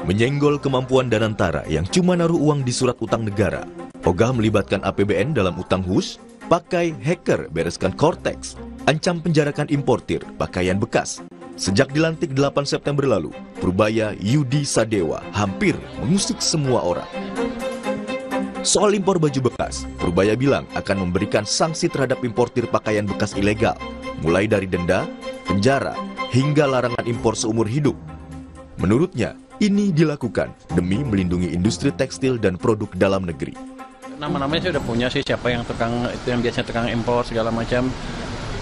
Menyenggol kemampuan Danantara yang cuma naruh uang di surat utang negara, ogah melibatkan APBN dalam utang HUS, pakai hacker bereskan Cortex, ancam penjarakan importir pakaian bekas. Sejak dilantik 8 September lalu, Purbaya Yudi Sadewa hampir mengusik semua orang. Soal impor baju bekas, Purbaya bilang akan memberikan sanksi terhadap importir pakaian bekas ilegal, mulai dari denda, penjara, hingga larangan impor seumur hidup. Menurutnya, ini dilakukan demi melindungi industri tekstil dan produk dalam negeri. Nama-namanya saya udah punya sih, siapa yang tukang itu yang biasanya tukang impor segala macam.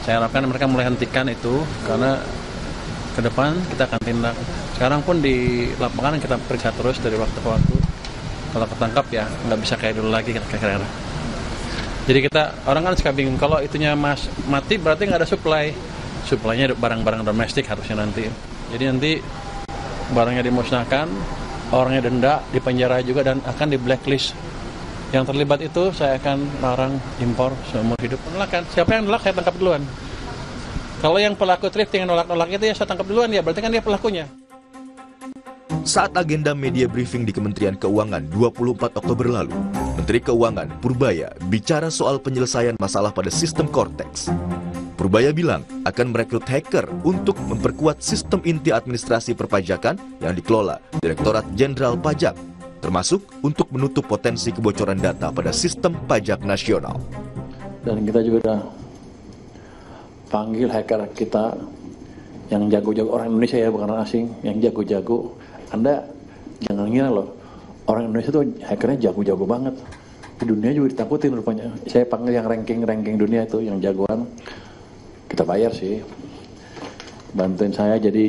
Saya harapkan mereka mulai hentikan itu, karena ke depan kita akan tindak. Sekarang pun di lapangan kita periksa terus dari waktu ke waktu. Kalau ketangkap ya nggak bisa kayak dulu lagi kira-kira. Jadi orang kan suka bingung, kalau itunya mati berarti nggak ada supply. Supply-nya barang-barang domestik harusnya nanti. Jadi nanti barangnya dimusnahkan, orangnya denda, dipenjara juga, dan akan di blacklist. Yang terlibat itu saya akan larang impor seumur hidup. Penolakan, siapa yang nolak saya tangkap duluan. Kalau yang pelaku thrifting yang nolak-nolak itu ya saya tangkap duluan, ya berarti kan dia pelakunya. Saat agenda media briefing di Kementerian Keuangan 24 Oktober lalu, Menteri Keuangan Purbaya bicara soal penyelesaian masalah pada sistem Cortex. Purbaya bilang akan merekrut hacker untuk memperkuat sistem inti administrasi perpajakan yang dikelola Direktorat Jenderal Pajak, termasuk untuk menutup potensi kebocoran data pada sistem pajak nasional. Dan kita juga sudah panggil hacker kita yang jago-jago, orang Indonesia ya, bukan orang asing, yang jago-jago. Anda jangan ngira loh, orang Indonesia tuh hackernya jago-jago banget. Di dunia juga ditakutin rupanya. Saya panggil yang ranking dunia itu, yang jagoan. Kita bayar sih, bantuin saya, jadi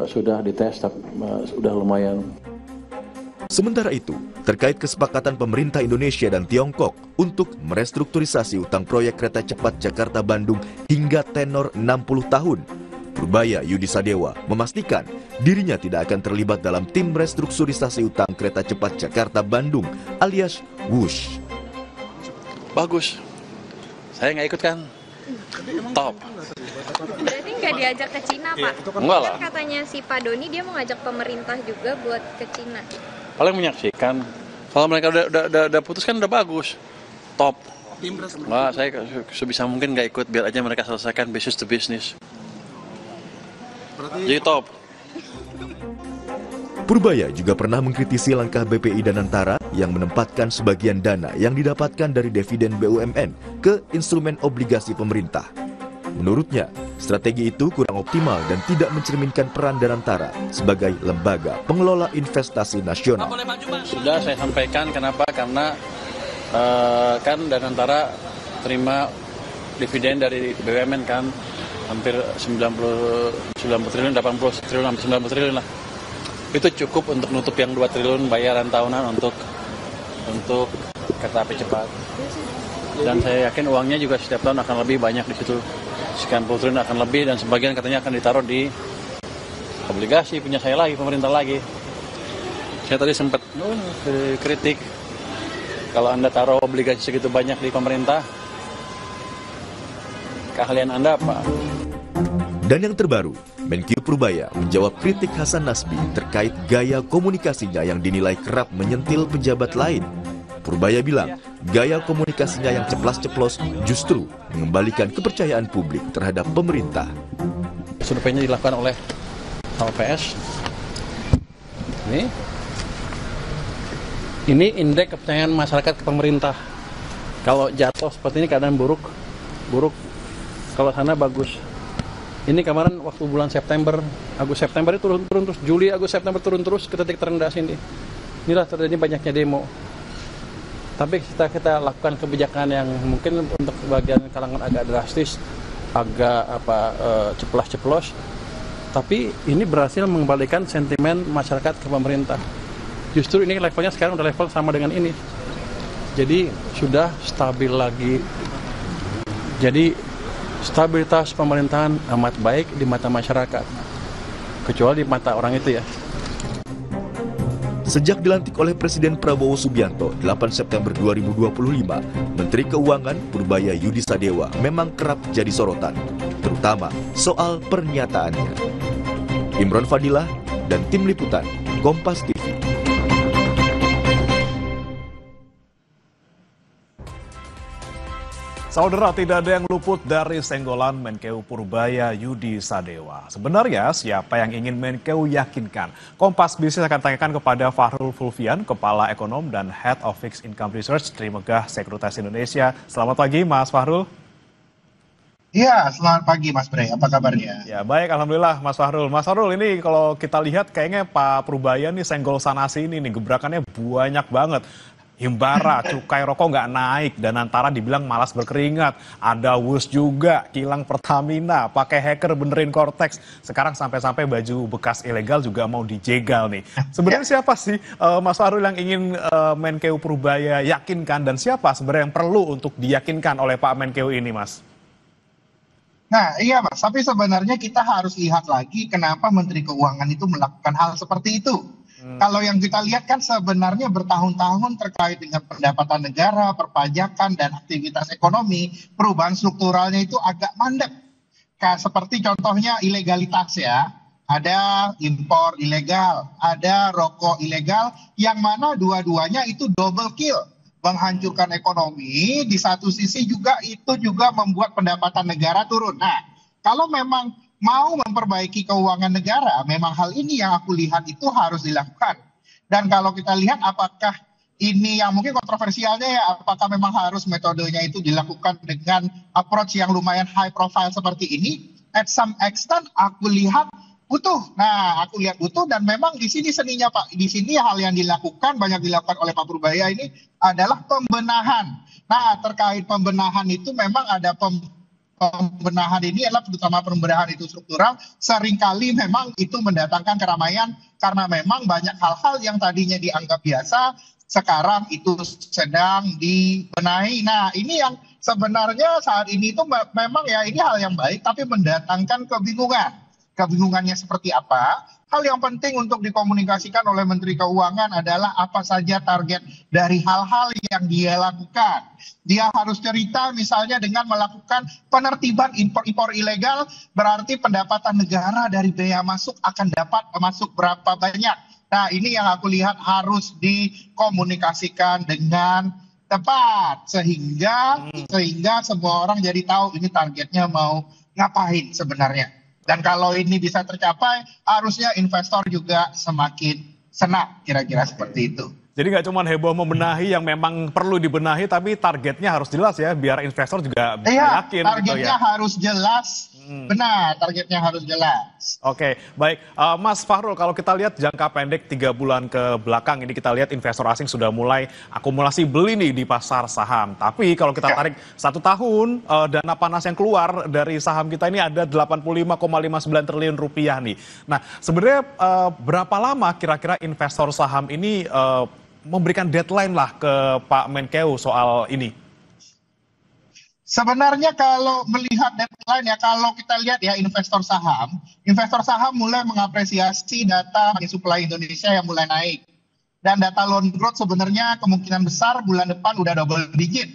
sudah dites, sudah lumayan. Sementara itu, terkait kesepakatan pemerintah Indonesia dan Tiongkok untuk merestrukturisasi utang proyek kereta cepat Jakarta-Bandung hingga tenor 60 tahun, Purbaya Yudi Sadewa memastikan dirinya tidak akan terlibat dalam tim restrukturisasi utang kereta cepat Jakarta-Bandung alias WUSH. Bagus, saya nggak ikut kan? Top. Berarti nggak diajak ke Cina, Pak? Enggak lah. Kan katanya si Pak Doni dia mau ngajak pemerintah juga buat ke Cina. Paling menyaksikan. Kalau mereka udah putus kan udah bagus. Top. Wah, saya sebisa mungkin nggak ikut, biar aja mereka selesaikan business to business. Jadi top. Purbaya juga pernah mengkritisi langkah BPI Danantara yang menempatkan sebagian dana yang didapatkan dari dividen BUMN ke instrumen obligasi pemerintah. Menurutnya, strategi itu kurang optimal dan tidak mencerminkan peran Danantara sebagai lembaga pengelola investasi nasional. Sudah saya sampaikan kenapa, karena kan Danantara terima dividen dari BUMN kan, hampir 90 triliun, 80 triliun, hampir 90 triliun lah. Itu cukup untuk nutup yang 2 triliun bayaran tahunan untuk kereta api cepat. Dan saya yakin uangnya juga setiap tahun akan lebih banyak di situ. Sekian puluh triliun akan lebih, dan sebagian katanya akan ditaruh di obligasi punya saya lagi, pemerintah lagi. Saya tadi sempat kritik, kalau Anda taruh obligasi segitu banyak di pemerintah, keahlian Anda apa? Dan yang terbaru, Menkyu Purbaya menjawab kritik Hasan Nasbi terkait gaya komunikasinya yang dinilai kerap menyentil pejabat lain. Purbaya bilang, gaya komunikasinya yang ceplas-ceplos justru mengembalikan kepercayaan publik terhadap pemerintah. Surveinya dilakukan oleh LPS. Ini indeks kepercayaan masyarakat ke pemerintah. Kalau jatuh seperti ini keadaan buruk. Kalau sana bagus. Ini kemarin waktu bulan September, Agustus September itu turun terus, Juli, Agustus September turun terus ke titik terendah sini. Inilah terjadi banyaknya demo. Tapi kita lakukan kebijakan yang mungkin untuk bagian kalangan agak drastis, agak ceplas-ceplos. Tapi ini berhasil mengembalikan sentimen masyarakat ke pemerintah. Justru ini levelnya sekarang udah level sama dengan ini. Jadi sudah stabil lagi. Jadi stabilitas pemerintahan amat baik di mata masyarakat, kecuali di mata orang itu ya. Sejak dilantik oleh Presiden Prabowo Subianto 8 September 2025, Menteri Keuangan Purbaya Yudi Sadewa memang kerap jadi sorotan, terutama soal pernyataannya. Imron Fadilah dan tim liputan Kompas TV. Saudara, tidak ada yang luput dari senggolan Menkeu Purbaya Yudi Sadewa. Sebenarnya siapa yang ingin Menkeu yakinkan? Kompas Bisnis akan tanyakan kepada Fahrul Fulvian, Kepala Ekonom dan Head of Fixed Income Research Trimegah Sekuritas Indonesia. Selamat pagi Mas Fahrul. Iya, selamat pagi Mas Bre, apa kabarnya? Ya baik, Alhamdulillah Mas Fahrul. Mas Fahrul, ini kalau kita lihat kayaknya Pak Purbaya nih senggol sana sini nih, gebrakannya banyak banget. Himbara, cukai rokok nggak naik, dan antara dibilang malas berkeringat. Ada WUS juga, kilang Pertamina, pakai hacker benerin Cortex. Sekarang sampai-sampai baju bekas ilegal juga mau dijegal nih. Sebenarnya siapa sih Mas Fahrul yang ingin Menkeu Purbaya yakinkan, dan siapa sebenarnya yang perlu untuk diyakinkan oleh Pak Menkeu ini, Mas? Nah iya Mas, tapi sebenarnya kita harus lihat lagi kenapa Menteri Keuangan itu melakukan hal seperti itu. Kalau yang kita lihat kan sebenarnya bertahun-tahun terkait dengan pendapatan negara, perpajakan, dan aktivitas ekonomi, perubahan strukturalnya itu agak mandek. Seperti contohnya ilegalitas ya, ada impor ilegal, ada rokok ilegal, yang mana dua-duanya itu double kill. Menghancurkan ekonomi, di satu sisi juga itu juga membuat pendapatan negara turun. Nah, kalau memang mau memperbaiki keuangan negara, memang hal ini yang aku lihat itu harus dilakukan. Dan kalau kita lihat apakah ini yang mungkin kontroversialnya ya, apakah memang harus metodenya itu dilakukan dengan approach yang lumayan high profile seperti ini, at some extent aku lihat butuh. Nah, aku lihat butuh, dan memang di sini seninya Pak, di sini hal yang dilakukan, banyak dilakukan oleh Pak Purbaya ini adalah pembenahan. Nah, terkait pembenahan itu memang ada pembenahan ini adalah terutama pembenahan itu struktural, seringkali memang itu mendatangkan keramaian karena memang banyak hal-hal yang tadinya dianggap biasa sekarang itu sedang dibenahi. Nah, ini yang sebenarnya saat ini itu memang ya ini hal yang baik tapi mendatangkan kebingungan. Kebingungannya seperti apa? Hal yang penting untuk dikomunikasikan oleh Menteri Keuangan adalah apa saja target dari hal-hal yang dia lakukan. Dia harus cerita misalnya dengan melakukan penertiban impor-impor ilegal, berarti pendapatan negara dari bea masuk akan dapat masuk berapa banyak. Nah, ini yang aku lihat harus dikomunikasikan dengan tepat sehingga semua orang jadi tahu ini targetnya mau ngapain sebenarnya. Dan kalau ini bisa tercapai, harusnya investor juga semakin senang, kira-kira seperti itu. Jadi nggak cuma heboh membenahi yang memang perlu dibenahi, tapi targetnya harus jelas ya, biar investor juga bisa yakin. Targetnya gitu ya. harus jelas. Benar, targetnya harus jelas. Oke, baik. Mas Fahrul, kalau kita lihat jangka pendek 3 bulan ke belakang, ini kita lihat investor asing sudah mulai akumulasi beli nih di pasar saham. Tapi kalau kita tarik 1 tahun, dana panas yang keluar dari saham kita ini ada 85,59 triliun rupiah nih. Nah, sebenarnya berapa lama kira-kira investor saham ini memberikan deadline lah ke Pak Menkeu soal ini? Sebenarnya kalau melihat deadline ya, kalau kita lihat ya investor saham mulai mengapresiasi data supply Indonesia yang mulai naik. Dan data loan growth sebenarnya kemungkinan besar bulan depan udah double digit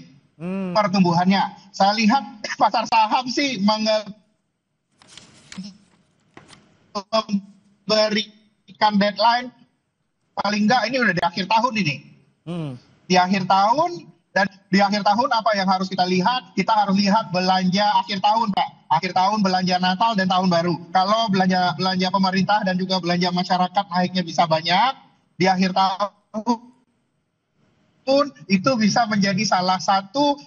pertumbuhannya. Saya lihat pasar saham sih memberikan deadline paling enggak ini udah di akhir tahun ini. Di akhir tahun. Dan di akhir tahun apa yang harus kita lihat? Kita harus lihat belanja akhir tahun, Pak. Akhir tahun belanja Natal dan Tahun Baru. Kalau belanja pemerintah dan juga belanja masyarakat naiknya bisa banyak, di akhir tahun itu bisa menjadi salah satu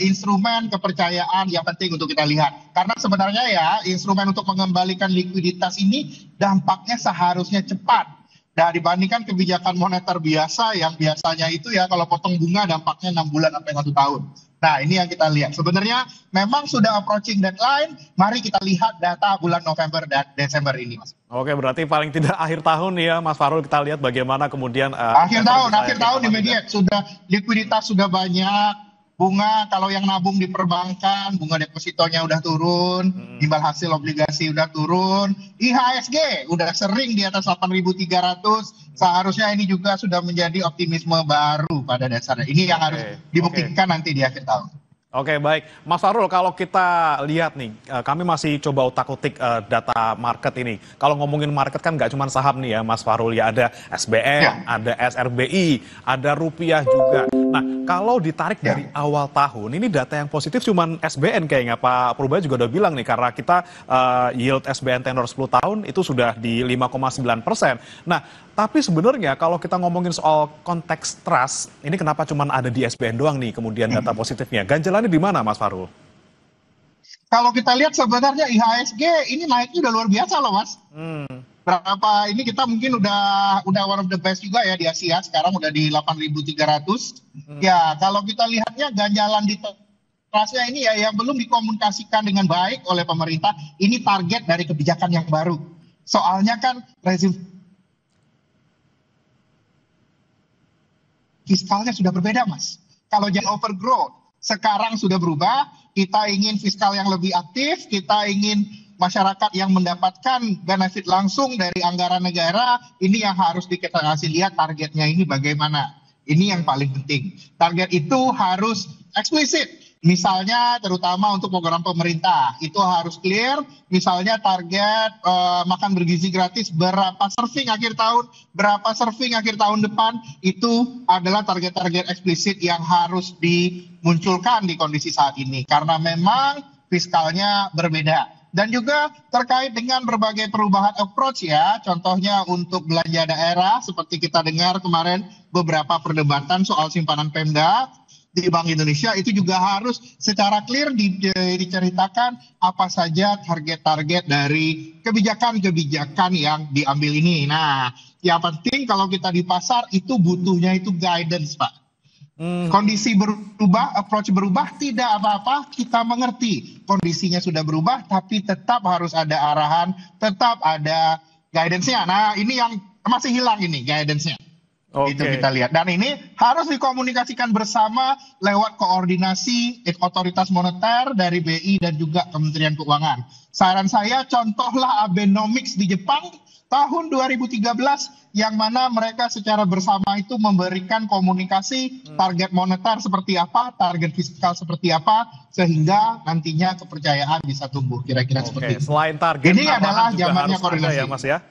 instrumen kepercayaan yang penting untuk kita lihat. Karena sebenarnya ya instrumen untuk mengembalikan likuiditas ini dampaknya seharusnya cepat. Nah, dibandingkan kebijakan moneter biasa yang biasanya itu ya kalau potong bunga dampaknya 6 bulan sampai 1 tahun. Nah, ini yang kita lihat. Sebenarnya memang sudah approaching deadline. Mari kita lihat data bulan November dan Desember ini, Mas. Oke, berarti paling tidak akhir tahun ya, Mas Fahrul, kita lihat bagaimana kemudian akhir tahun immediate sudah likuiditas sudah banyak. Bunga kalau yang nabung di perbankan, bunga depositonya udah turun, imbal hasil obligasi udah turun, IHSG udah sering di atas 8.300, seharusnya ini juga sudah menjadi optimisme baru pada dasarnya. Ini yang harus dibuktikan nanti di akhir tahun. Oke, baik. Mas Farul, kalau kita lihat nih, kami masih coba utak-utik data market ini. Kalau ngomongin market kan nggak cuma saham nih ya, Mas Farul. Ya ada SBN, Ya, ada SRBI, ada rupiah juga. Nah, kalau ditarik dari ya. awal tahun, ini data yang positif cuma SBN kayaknya. Pak Purbaya juga udah bilang nih, karena kita yield SBN tenor 10 tahun itu sudah di 5,9%. Nah, tapi sebenarnya kalau kita ngomongin soal konteks trust, ini kenapa cuma ada di SBN doang nih kemudian data positifnya? Ganjalannya di mana, Mas Farul? Kalau kita lihat sebenarnya IHSG ini naiknya udah luar biasa loh, Mas. Berapa ini kita mungkin udah one of the best juga ya di Asia, sekarang udah di 8.300. Ya, kalau kita lihatnya ganjalan di trustnya ini ya yang belum dikomunikasikan dengan baik oleh pemerintah, ini target dari kebijakan yang baru. Soalnya kan rezim fiskalnya sudah berbeda, Mas. Kalau jangan overgrowth, sekarang sudah berubah, kita ingin fiskal yang lebih aktif, kita ingin masyarakat yang mendapatkan benefit langsung dari anggaran negara, ini yang harus kita kasih lihat targetnya ini bagaimana. Ini yang paling penting. Target itu harus eksplisit. Misalnya terutama untuk program pemerintah, itu harus clear. Misalnya target makan bergizi gratis berapa serving akhir tahun, berapa serving akhir tahun depan, itu adalah target-target eksplisit yang harus dimunculkan di kondisi saat ini. Karena memang fiskalnya berbeda. Dan juga terkait dengan berbagai perubahan approach ya, contohnya untuk belanja daerah, seperti kita dengar kemarin beberapa perdebatan soal simpanan Pemda di Bank Indonesia, itu juga harus secara clear diceritakan apa saja target-target dari kebijakan-kebijakan yang diambil ini. Nah, yang penting kalau kita di pasar itu butuhnya itu guidance, Pak. Kondisi berubah, approach berubah, tidak apa-apa, kita mengerti. Kondisinya sudah berubah, tapi tetap harus ada arahan, tetap ada guidance-nya. Nah, ini yang masih hilang ini, guidance-nya. Itu kita lihat. Dan ini harus dikomunikasikan bersama lewat koordinasi otoritas moneter dari BI dan juga Kementerian Keuangan. Saran saya, contohlah Abenomics di Jepang tahun 2013, yang mana mereka secara bersama itu memberikan komunikasi target moneter seperti apa, target fiskal seperti apa, sehingga nantinya kepercayaan bisa tumbuh. Kira-kira seperti itu. Selain target, ini adalah zamannya koordinasi. Ya, Mas ya.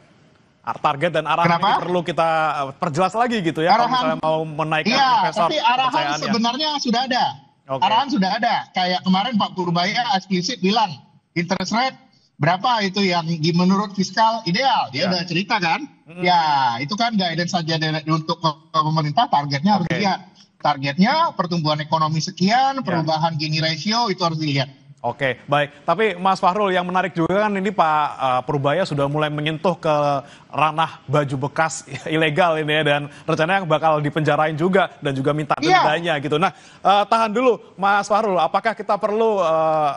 Target dan arahan ini perlu kita perjelas lagi gitu ya, kalau misalnya mau menaikkan investor. Tapi arahan sebenarnya sudah ada. Arahan sudah ada. Kayak kemarin Pak Purbaya eksplisit bilang interest rate berapa itu yang menurut fiskal ideal. Dia udah cerita kan. Ya, itu kan guidance saja untuk pemerintah, targetnya harus dilihat. Targetnya pertumbuhan ekonomi sekian, perubahan Gini ratio itu harus dilihat. Oke, baik. Tapi Mas Fahrul, yang menarik juga kan ini Pak Purbaya sudah mulai menyentuh ke ranah baju bekas ilegal ini ya, dan rencananya bakal dipenjarain juga dan juga minta dendanya gitu. Nah, tahan dulu Mas Fahrul, apakah kita perlu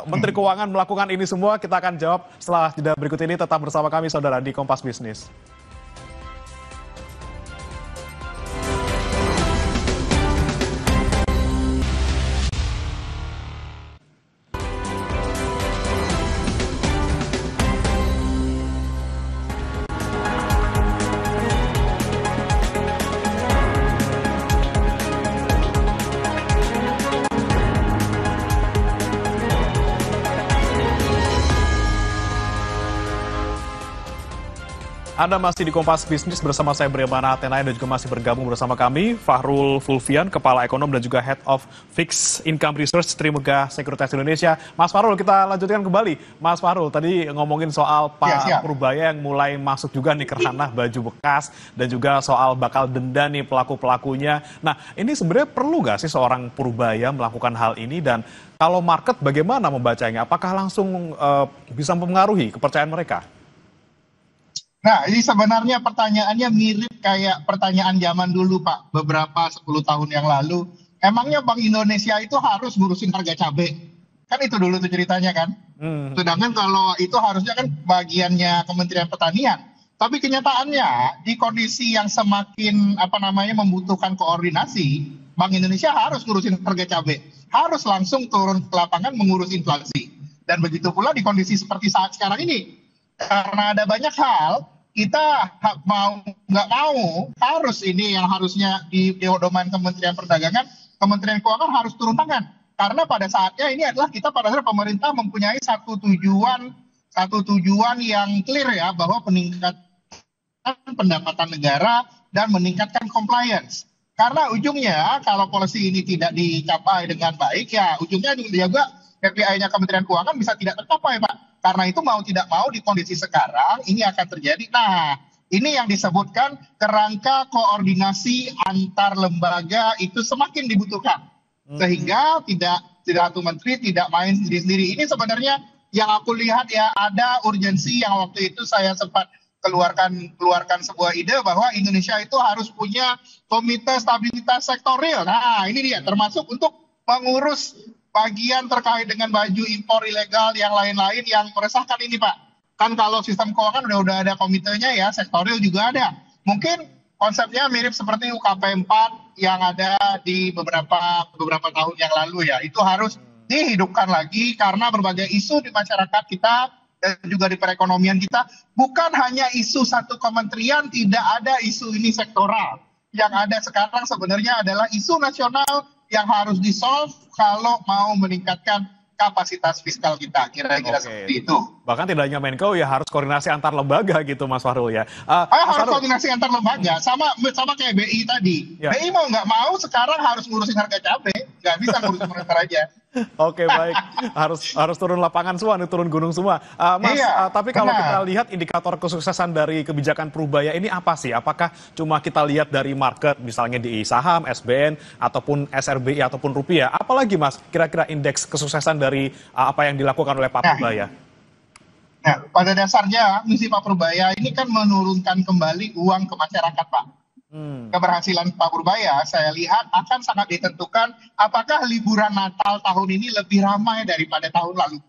Menteri Keuangan melakukan ini semua? Kita akan jawab setelah jeda berikut ini. Tetap bersama kami saudara di Kompas Bisnis. Anda masih di Kompas Bisnis bersama saya Bremana Atenaya dan juga masih bergabung bersama kami Fahrul Fulvian, Kepala Ekonom dan juga Head of Fixed Income Research Trimegah Sekuritas Indonesia. Mas Fahrul, kita lanjutkan kembali. Mas Fahrul, tadi ngomongin soal Pak Purbaya yang mulai masuk juga nih ke ranah baju bekas dan juga soal bakal denda nih pelaku-pelakunya. Nah, ini sebenarnya perlu nggak sih seorang Purbaya melakukan hal ini, dan kalau market bagaimana membacanya? Apakah langsung bisa mempengaruhi kepercayaan mereka? Nah, ini sebenarnya pertanyaannya mirip kayak pertanyaan zaman dulu, Pak. Beberapa 10 tahun yang lalu. Emangnya Bank Indonesia itu harus ngurusin harga cabai? Kan itu dulu tuh ceritanya kan. Sedangkan kalau itu harusnya kan bagiannya Kementerian Pertanian. Tapi kenyataannya di kondisi yang semakin membutuhkan koordinasi, Bank Indonesia harus ngurusin harga cabai. Harus langsung turun ke lapangan mengurus inflasi. Dan begitu pula di kondisi seperti saat sekarang ini. Karena ada banyak hal, kita mau nggak mau harus ini yang harusnya di domain Kementerian Perdagangan, Kementerian Keuangan harus turun tangan. Karena pada saatnya ini adalah kita pada saat pemerintah mempunyai satu tujuan yang clear ya, bahwa peningkatan pendapatan negara dan meningkatkan compliance. Karena ujungnya kalau policy ini tidak dicapai dengan baik ya ujungnya juga KPI-nya Kementerian Keuangan bisa tidak tercapai, Pak. Karena itu mau tidak mau di kondisi sekarang ini akan terjadi. Nah, ini yang disebutkan kerangka koordinasi antar lembaga itu semakin dibutuhkan. Sehingga tidak satu menteri tidak main sendiri-sendiri. Ini sebenarnya yang aku lihat ya, ada urgensi yang waktu itu saya sempat keluarkan sebuah ide bahwa Indonesia itu harus punya komite stabilitas sektorial. Nah, ini dia termasuk untuk mengurus bagian terkait dengan baju impor ilegal yang lain-lain yang meresahkan ini, Pak. Kan kalau sistem keuangan udah ada komitenya ya, sektorial juga ada. Mungkin konsepnya mirip seperti UKP 4 yang ada di beberapa tahun yang lalu ya. Itu harus dihidupkan lagi karena berbagai isu di masyarakat kita dan juga di perekonomian kita, bukan hanya isu satu kementerian, tidak ada isu ini sektoral. Yang ada sekarang sebenarnya adalah isu nasional yang harus di-solve kalau mau meningkatkan kapasitas fiskal kita, kira-kira seperti itu. Bahkan tidak hanya Menko, ya harus koordinasi antar lembaga gitu, Mas Fahrul ya. Harus koordinasi antar lembaga, sama kayak BI tadi. Ya. BI mau nggak mau sekarang harus ngurusin harga cabai, nggak bisa ngurusin moneter aja. Oke, baik. Harus turun lapangan semua, turun gunung semua. Mas, tapi kalau kita lihat indikator kesuksesan dari kebijakan Prubaya ini apa sih? Apakah cuma kita lihat dari market, misalnya di saham, SBN, ataupun SRBI, ataupun rupiah? Apalagi, Mas, kira-kira indeks kesuksesan dari apa yang dilakukan oleh Pak Prubaya? Nah, pada dasarnya misi Pak Prubaya ini kan menurunkan kembali uang ke masyarakat, Pak. Keberhasilan Pak Prubaya saya lihat akan sangat ditentukan apakah liburan Natal tahun ini lebih ramai daripada tahun lalu.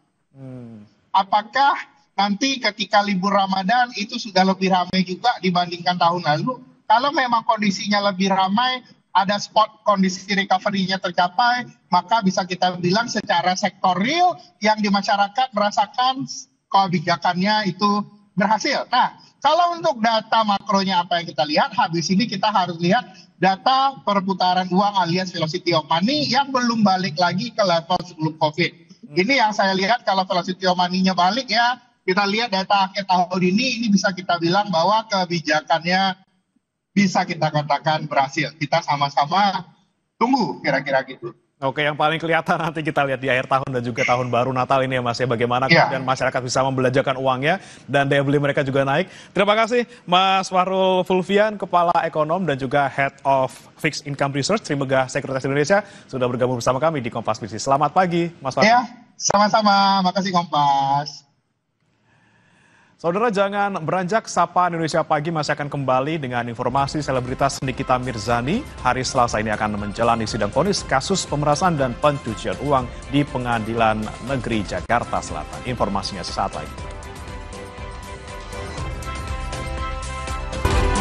Apakah nanti ketika libur Ramadan itu sudah lebih ramai juga dibandingkan tahun lalu? Kalau memang kondisinya lebih ramai, ada spot kondisi recovery-nya tercapai, maka bisa kita bilang secara sektorial yang di masyarakat merasakan kebijakannya itu berhasil. Nah, kalau untuk data makronya apa yang kita lihat, habis ini kita harus lihat data perputaran uang alias velocity of money yang belum balik lagi ke level sebelum COVID. Ini yang saya lihat kalau velocity of money-nya balik ya, kita lihat data akhir tahun ini bisa kita bilang bahwa kebijakannya bisa kita katakan berhasil. Kita sama-sama tunggu kira-kira gitu. Oke, yang paling kelihatan nanti kita lihat di akhir tahun dan juga tahun baru Natal ini ya, Mas, ya, bagaimana kemudian masyarakat bisa membelanjakan uangnya dan daya beli mereka juga naik. Terima kasih Mas Fahrul Fulvian, Kepala Ekonom dan juga Head of Fixed Income Research Trimegah Sekuritas Indonesia sudah bergabung bersama kami di Kompas Bisnis. Selamat pagi, Mas Fahrul. Ya, sama-sama. Makasih Kompas. Saudara, jangan beranjak, Sapa Indonesia Pagi masih akan kembali dengan informasi selebritas Nikita Mirzani. Hari Selasa ini akan menjalani sidang vonis kasus pemerasan dan pencucian uang di Pengadilan Negeri Jakarta Selatan. Informasinya sesaat lagi.